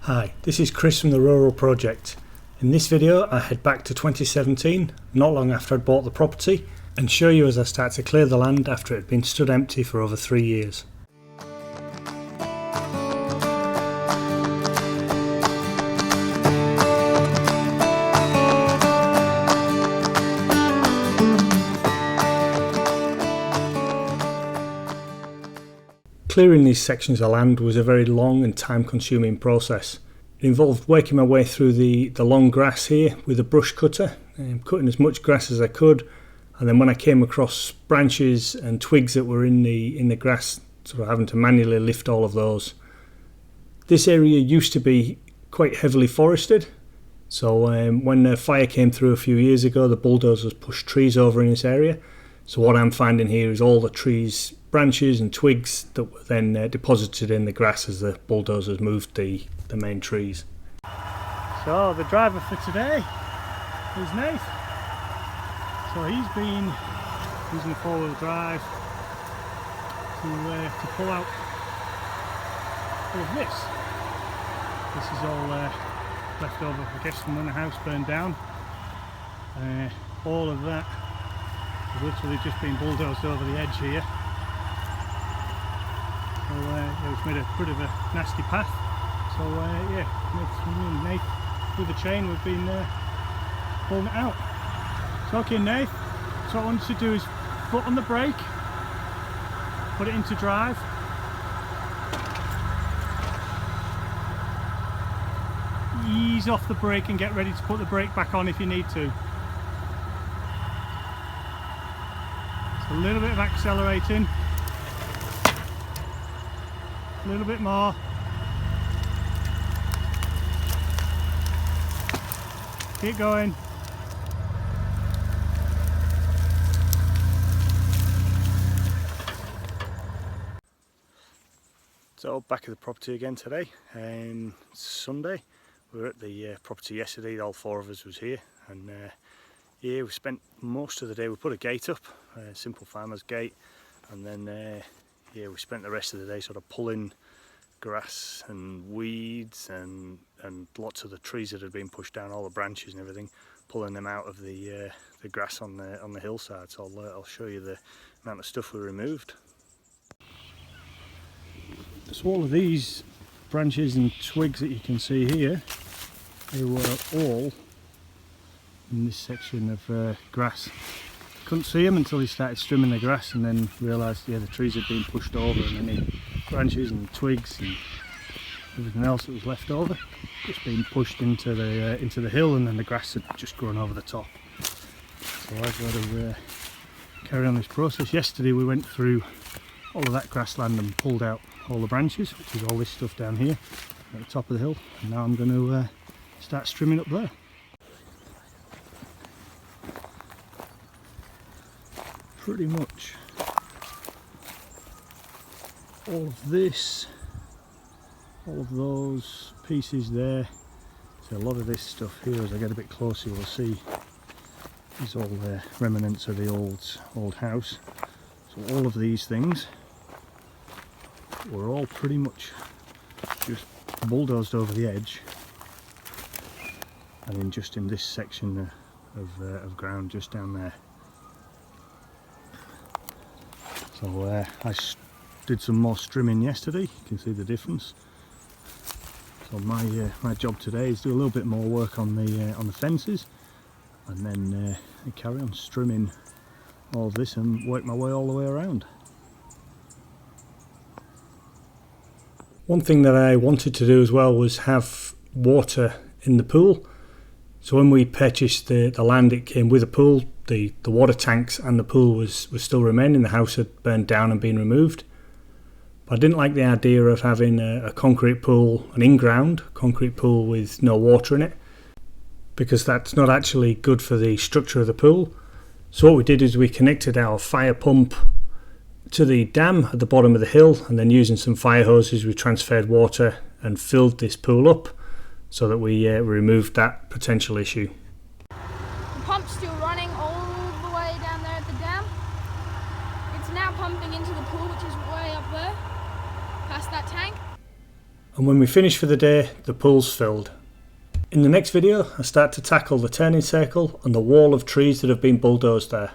Hi, this is Chris from the Rural Project. In this video I head back to 2017, not long after I'd bought the property, and show you as I start to clear the land after it had been stood empty for over 3 years. Clearing these sections of land was a very long and time-consuming process. It involved working my way through the long grass here with a brush cutter, cutting as much grass as I could, and then when I came across branches and twigs that were in the grass, sort of having to manually lift all of those. This area used to be quite heavily forested, so when the fire came through a few years ago, the bulldozers pushed trees over in this area. So what I'm finding here is all the trees, branches and twigs that were then deposited in the grass as the bulldozers moved the main trees. So the driver for today is Nate. So he's been using the four-wheel drive to pull out all of this. This is all left over, I guess, from when the house burned down. All of that has literally just been bulldozed over the edge here. So it's made a bit of a nasty path. So yeah, me and Nate with the chain we've been pulling it out. So okay, Nate, so what I want you to do is foot on the brake, put it into drive. Ease off the brake and get ready to put the brake back on if you need to. A little bit of accelerating, a little bit more. Keep going. So back at the property again today, Sunday. We were at the property yesterday, all four of us was here, and yeah, we spent most of the day, we put a gate up, a simple farmer's gate, and then yeah, we spent the rest of the day sort of pulling grass and weeds and lots of the trees that had been pushed down, all the branches and everything, pulling them out of the grass on the hillside. So I'll show you the amount of stuff we removed. So all of these branches and twigs that you can see here, they were all in this section of grass. Couldn't see them until he started trimming the grass, and then realised, yeah, the trees had been pushed over, and any branches and twigs and everything else that was left over just been pushed into the hill, and then the grass had just grown over the top. So I've got to carry on this process. Yesterday we went through all of that grassland and pulled out all the branches, which is all this stuff down here at the top of the hill, and now I'm going to start trimming up there. Pretty much all of this, all of those pieces there, so a lot of this stuff here, as I get a bit closer you'll see, is all the remnants of the old house. So all of these things were all pretty much just bulldozed over the edge, and then just in this section of ground just down there. So I did some more trimming yesterday. You can see the difference. So my job today is do a little bit more work on the fences, and then carry on trimming all of this and work my way all the way around. One thing that I wanted to do as well was have water in the pool. So when we purchased the land, it came with a pool. The water tanks and the pool was still remaining. The house had burned down and been removed. But I didn't like the idea of having a concrete pool, an in-ground concrete pool with no water in it, because that's not actually good for the structure of the pool. So what we did is we connected our fire pump to the dam at the bottom of the hill, and then using some fire hoses we transferred water and filled this pool up so that we removed that potential issue. The pump's still running all the way down there at the dam. It's now pumping into the pool, which is way up there, past that tank. and when we finish for the day, the pool's filled. In the next video, I start to tackle the turning circle and the wall of trees that have been bulldozed there.